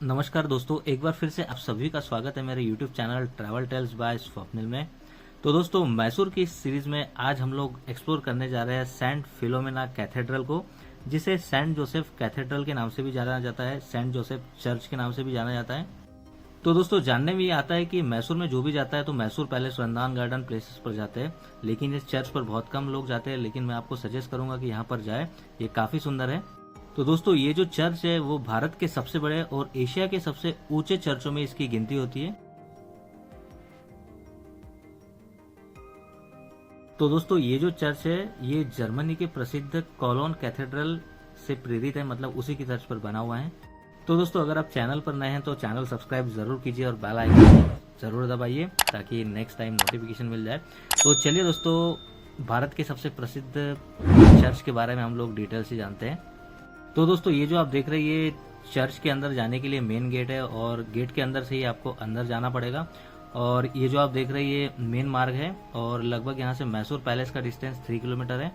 नमस्कार दोस्तों, एक बार फिर से आप सभी का स्वागत है मेरे YouTube channel travel tales by Swapnil में। तो दोस्तों, मैसूर की इस सीरीज में आज हम लोग एक्सप्लोर करने जा रहे हैं सेंट फिलोमेना कैथेड्रल को, जिसे सेंट जोसेफ कैथेड्रल के नाम से भी जाना जाता है, सेंट जोसेफ चर्च के नाम से भी जाना जाता है। तो दोस्तों, जानने में ये आता है कि मैसूर में जो भी जाता है तो Mysore palace, Vrindavan garden places पर जाते हैं, लेकिन इस चर्च पर बहुत कम लोग जाते हैं। लेकिन मैं आपको सजेस्ट करूंगा कि यहाँ पर जाए, ये काफी सुंदर है। तो दोस्तों, ये जो चर्च है वो भारत के सबसे बड़े और एशिया के सबसे ऊंचे चर्चों में इसकी गिनती होती है। तो दोस्तों, ये जो चर्च है ये जर्मनी के प्रसिद्ध कोलोन कैथेड्रल से प्रेरित है, मतलब उसी की तर्ज पर बना हुआ है। तो दोस्तों, अगर आप चैनल पर नए हैं तो चैनल सब्सक्राइब जरूर कीजिए और बेल आइकन जरूर दबाइए ताकि नेक्स्ट टाइम नोटिफिकेशन मिल जाए। तो चलिए दोस्तों, भारत के सबसे प्रसिद्ध चर्च के बारे में हम लोग डिटेल से जानते हैं। तो दोस्तों, ये जो आप देख रहे हैं ये चर्च के अंदर जाने के लिए मेन गेट है और गेट के अंदर से ही आपको अंदर जाना पड़ेगा। और ये जो आप देख रहे हैं ये मेन मार्ग है और लगभग यहाँ से मैसूर पैलेस का डिस्टेंस 3 किलोमीटर है।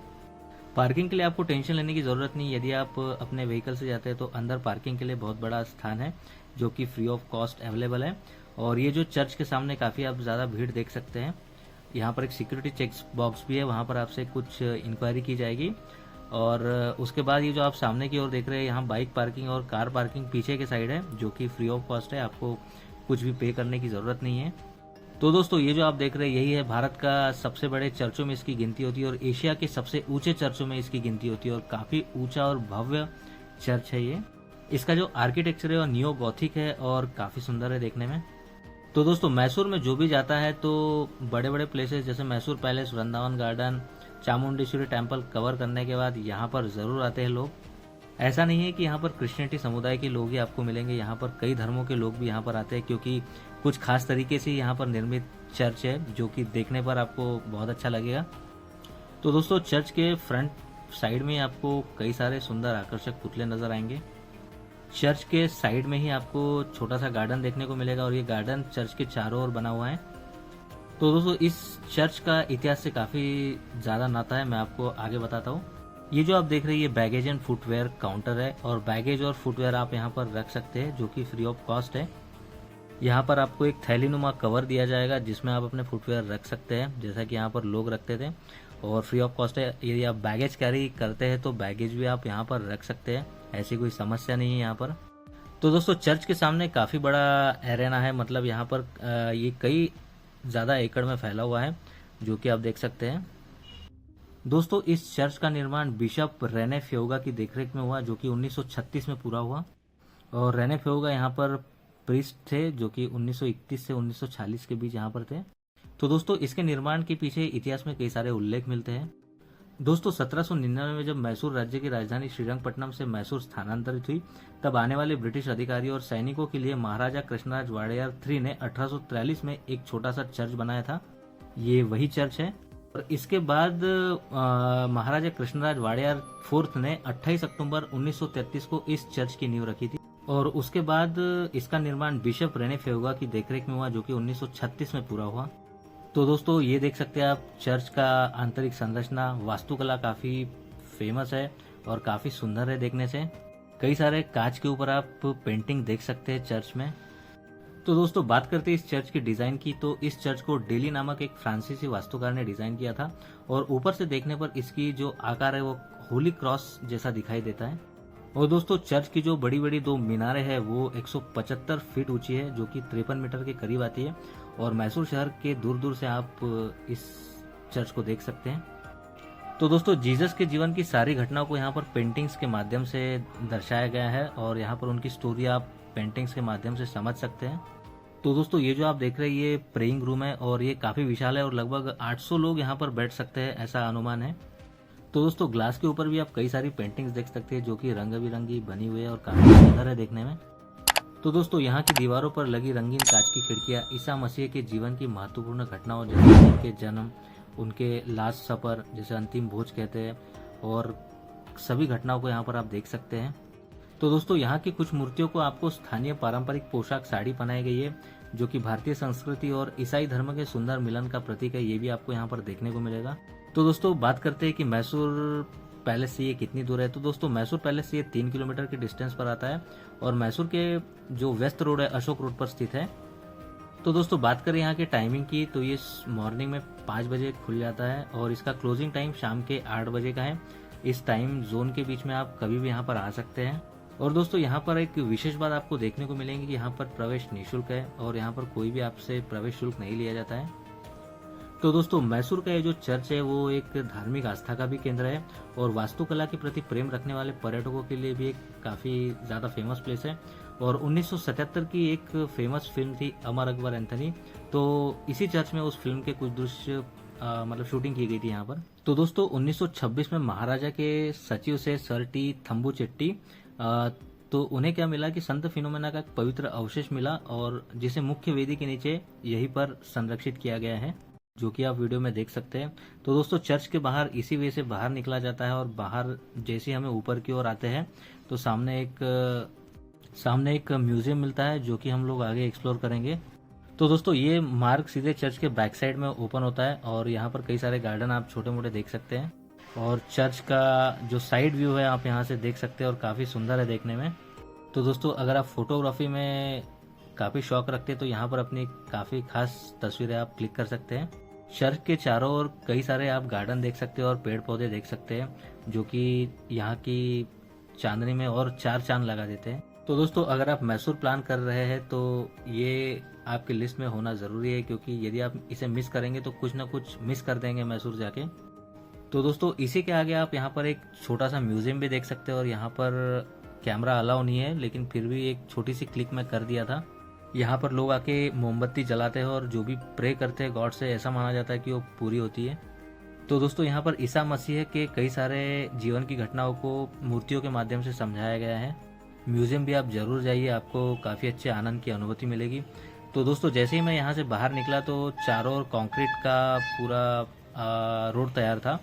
पार्किंग के लिए आपको टेंशन लेने की जरूरत नहीं। यदि आप अपने व्हीकल से जाते हैं तो अंदर पार्किंग के लिए बहुत बड़ा स्थान है जो कि फ्री ऑफ कॉस्ट अवेलेबल है। और ये जो चर्च के सामने काफी आप ज्यादा भीड़ देख सकते हैं। यहाँ पर एक सिक्योरिटी चेक बॉक्स भी है, वहां पर आपसे कुछ इंक्वायरी की जाएगी। और उसके बाद ये जो आप सामने की ओर देख रहे हैं यहाँ बाइक पार्किंग और कार पार्किंग पीछे के साइड है जो कि फ्री ऑफ कॉस्ट है, आपको कुछ भी पे करने की जरूरत नहीं है। तो दोस्तों, ये जो आप देख रहे हैं यही है भारत का सबसे बड़े चर्चों में इसकी गिनती होती है और एशिया के सबसे ऊंचे चर्चों में इसकी गिनती होती है और काफी ऊंचा और भव्य चर्च है ये। इसका जो आर्किटेक्चर है वो नियो गॉथिक है और काफी सुंदर है देखने में। तो दोस्तों, मैसूर में जो भी जाता है तो बड़े बड़े प्लेसेस जैसे Mysore palace, Vrindavan garden, Chamundeshwari temple cover करने के बाद यहाँ पर जरूर आते हैं लोग। ऐसा नहीं है कि यहाँ पर क्रिश्चियनिटी समुदाय के लोग ही आपको मिलेंगे, यहाँ पर कई धर्मों के लोग भी यहाँ पर आते हैं क्योंकि कुछ खास तरीके से यहाँ पर निर्मित चर्च है जो कि देखने पर आपको बहुत अच्छा लगेगा। तो दोस्तों, चर्च के फ्रंट साइड में आपको कई सारे सुंदर आकर्षक पुतले नजर आएंगे। चर्च के साइड में ही आपको छोटा सा गार्डन देखने को मिलेगा और ये गार्डन चर्च के चारों ओर बना हुआ है। तो दोस्तों, इस चर्च का इतिहास से काफी ज्यादा नाता है, मैं आपको आगे बताता हूँ। ये जो आप देख रहे हैं ये बैगेज एंड फुटवेयर काउंटर है और बैगेज और फुटवेयर आप यहाँ पर रख सकते हैं जो कि फ्री ऑफ कॉस्ट है। यहाँ पर आपको एक थैलीनुमा कवर दिया जाएगा जिसमें आप अपने फुटवेयर रख सकते हैं, जैसा कि यहाँ पर लोग रखते थे, और फ्री ऑफ कॉस्ट है। यदि आप बैगेज कैरी करते हैं तो बैगेज भी आप यहाँ पर रख सकते हैं, ऐसी कोई समस्या नहीं है यहाँ पर। तो दोस्तों, चर्च के सामने काफी बड़ा एरेना है, मतलब यहाँ पर ये कई ज्यादा एकड़ में फैला हुआ है जो कि आप देख सकते हैं। दोस्तों, इस चर्च का निर्माण बिशप रेने फ्योगा की देखरेख में हुआ जो कि 1936 में पूरा हुआ। और रेने फ्योगा यहाँ पर प्रीस्ट थे जो कि 1931 से 1940 के बीच यहाँ पर थे। तो दोस्तों, इसके निर्माण के पीछे इतिहास में कई सारे उल्लेख मिलते हैं। दोस्तों, 1799 में जब मैसूर राज्य की राजधानी श्रीरंगपट्टनम से मैसूर स्थानांतरित हुई तब आने वाले ब्रिटिश अधिकारियों और सैनिकों के लिए महाराजा कृष्णराज वाडेयर III ने 1843 में एक छोटा सा चर्च बनाया था। ये वही चर्च है। और इसके बाद महाराजा कृष्णराज वाडेयर IV ने 28 अक्टूबर 1933 को इस चर्च की नींव रखी थी और उसके बाद इसका निर्माण बिशप रेने फ्योगा की देखरेख में हुआ जो कि 1936 में पूरा हुआ। तो दोस्तों, ये देख सकते हैं आप चर्च का आंतरिक संरचना, वास्तुकला काफी फेमस है और काफी सुंदर है देखने से। कई सारे कांच के ऊपर आप पेंटिंग देख सकते हैं चर्च में। तो दोस्तों, बात करते हैं इस चर्च के डिजाइन की, तो इस चर्च को डेली नामक एक फ्रांसीसी वास्तुकार ने डिजाइन किया था और ऊपर से देखने पर इसकी जो आकार है वो होली क्रॉस जैसा दिखाई देता है। और दोस्तों, चर्च की जो बड़ी बड़ी दो मीनारें हैं वो 175 फीट ऊंची है जो कि 53 मीटर के करीब आती है और मैसूर शहर के दूर दूर से आप इस चर्च को देख सकते हैं। तो दोस्तों, जीसस के जीवन की सारी घटनाओं को यहाँ पर पेंटिंग्स के माध्यम से दर्शाया गया है और यहाँ पर उनकी स्टोरी आप पेंटिंग्स के माध्यम से समझ सकते हैं। तो दोस्तों, ये जो आप देख रहे हैं ये प्रेइंग रूम है और ये काफी विशाल है और लगभग 800 लोग यहाँ पर बैठ सकते हैं, ऐसा अनुमान है। तो दोस्तों, ग्लास के ऊपर भी आप कई सारी पेंटिंग्स देख सकते हैं जो कि रंग बिरंगी बनी हुई है और काफी सुंदर है देखने में। तो दोस्तों, यहाँ की दीवारों पर लगी रंगीन कांच की खिड़कियां ईसा मसीह के जीवन की महत्वपूर्ण घटनाओं जैसे उनके जन्म, उनके लास्ट सपर जैसे अंतिम भोज कहते हैं, और सभी घटनाओं को यहाँ पर आप देख सकते हैं। तो दोस्तों, यहाँ की कुछ मूर्तियों को आपको स्थानीय पारंपरिक पोशाक साड़ी पहनाई गई है जो कि भारतीय संस्कृति और ईसाई धर्म के सुंदर मिलन का प्रतीक है, ये भी आपको यहाँ पर देखने को मिलेगा। तो दोस्तों, बात करते हैं कि मैसूर पैलेस से ये कितनी दूर है। तो दोस्तों मैसूर पैलेस से ये 3 किलोमीटर के डिस्टेंस पर आता है और मैसूर के जो वेस्ट रोड है अशोक रोड पर स्थित है। तो दोस्तों बात करें यहाँ के टाइमिंग की, तो ये मॉर्निंग में 5 बजे खुल जाता है और इसका क्लोजिंग टाइम शाम के 8 बजे का है। इस टाइम जोन के बीच में आप कभी भी यहाँ पर आ सकते हैं। और दोस्तों यहाँ पर एक विशेष बात आपको देखने को मिलेगी कि यहाँ पर प्रवेश निःशुल्क है और यहाँ पर कोई भी आपसे प्रवेश शुल्क नहीं लिया जाता है। तो दोस्तों मैसूर का ये जो चर्च है वो एक धार्मिक आस्था का भी केंद्र है और वास्तुकला के प्रति प्रेम रखने वाले पर्यटकों के लिए भी एक काफी ज्यादा फेमस प्लेस है। और 1977 की एक फेमस फिल्म थी अमर अकबर एंथनी, तो इसी चर्च में उस फिल्म के कुछ दृश्य मतलब शूटिंग की गई थी यहाँ पर। तो दोस्तों 1926 में महाराजा के सचिव से सर टी थम्बुचेट्टी, तो उन्हें क्या मिला कि संत फिनोमेना का एक पवित्र अवशेष मिला और जिसे मुख्य वेदी के नीचे यहीं पर संरक्षित किया गया है, जो कि आप वीडियो में देख सकते हैं। तो दोस्तों चर्च के बाहर इसी वे से बाहर निकला जाता है और बाहर जैसे हमें ऊपर की ओर आते हैं तो सामने एक म्यूजियम मिलता है जो कि हम लोग आगे एक्सप्लोर करेंगे। तो दोस्तों ये मार्ग सीधे चर्च के बैक साइड में ओपन होता है और यहाँ पर कई सारे गार्डन आप छोटे मोटे देख सकते हैं और चर्च का जो साइड व्यू है आप यहाँ से देख सकते हैं और काफी सुंदर है देखने में। तो दोस्तों अगर आप फोटोग्राफी में काफी शौक रखते हैं तो यहाँ पर अपनी काफी खास तस्वीरें आप क्लिक कर सकते हैं। चर्च के चारों ओर कई सारे आप गार्डन देख सकते हैं और पेड़ पौधे देख सकते हैं जो कि यहाँ की चांदनी में और 4 चांद लगा देते हैं। तो दोस्तों अगर आप मैसूर प्लान कर रहे हैं तो ये आपकी लिस्ट में होना जरूरी है, क्योंकि यदि आप इसे मिस करेंगे तो कुछ ना कुछ मिस कर देंगे मैसूर जाके। तो दोस्तों इसी के आगे आप यहाँ पर एक छोटा सा म्यूजियम भी देख सकते हैं और यहाँ पर कैमरा अलाउ नहीं है, लेकिन फिर भी एक छोटी सी क्लिक मैं कर दिया था। यहाँ पर लोग आके मोमबत्ती जलाते हैं और जो भी प्रे करते हैं गॉड से, ऐसा माना जाता है कि वो पूरी होती है। तो दोस्तों यहाँ पर ईसा मसीह के कई सारे जीवन की घटनाओं को मूर्तियों के माध्यम से समझाया गया है। म्यूजियम भी आप जरूर जाइए, आपको काफ़ी अच्छे आनंद की अनुभूति मिलेगी। तो दोस्तों जैसे ही मैं यहाँ से बाहर निकला तो चारों ओर कंक्रीट का पूरा रोड तैयार था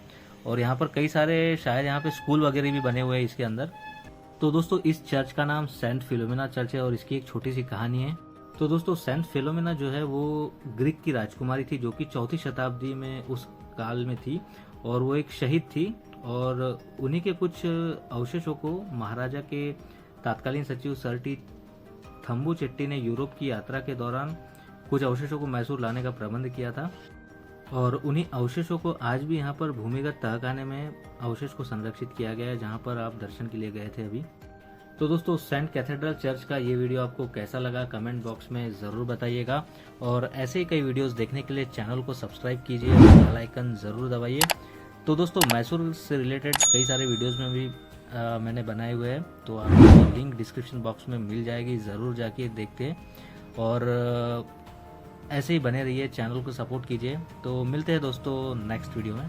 और यहाँ पर कई सारे शायद यहाँ पे स्कूल वगैरह भी बने हुए हैं इसके अंदर। तो दोस्तों इस चर्च का नाम सेंट फिलोमिना चर्च है और इसकी एक छोटी सी कहानी है। तो दोस्तों सेंट फिलोमिना जो है वो ग्रीक की राजकुमारी थी जो कि 4वीं शताब्दी में उस काल में थी और वो एक शहीद थी और उन्हीं के कुछ अवशेषों को महाराजा के तत्कालीन सचिव सर टी थम्बुचेट्टी ने यूरोप की यात्रा के दौरान कुछ अवशेषों को मैसूर लाने का प्रबंध किया था और उन्हीं अवशेषों को आज भी यहाँ पर भूमिगत तहखाने में अवशेष को संरक्षित किया गया है, जहाँ पर आप दर्शन के लिए गए थे अभी। तो दोस्तों सेंट कैथेड्रल चर्च का ये वीडियो आपको कैसा लगा कमेंट बॉक्स में ज़रूर बताइएगा और ऐसे ही कई वीडियोस देखने के लिए चैनल को सब्सक्राइब कीजिए और बेल आइकन ज़रूर दबाइए। तो दोस्तों मैसूर से रिलेटेड कई सारे वीडियोस में भी मैंने बनाए हुए हैं, तो आपको लिंक डिस्क्रिप्शन बॉक्स में मिल जाएगी, ज़रूर जाके देखते हैं और ऐसे ही बने रहिए, चैनल को सपोर्ट कीजिए। तो मिलते हैं दोस्तों नेक्स्ट वीडियो में।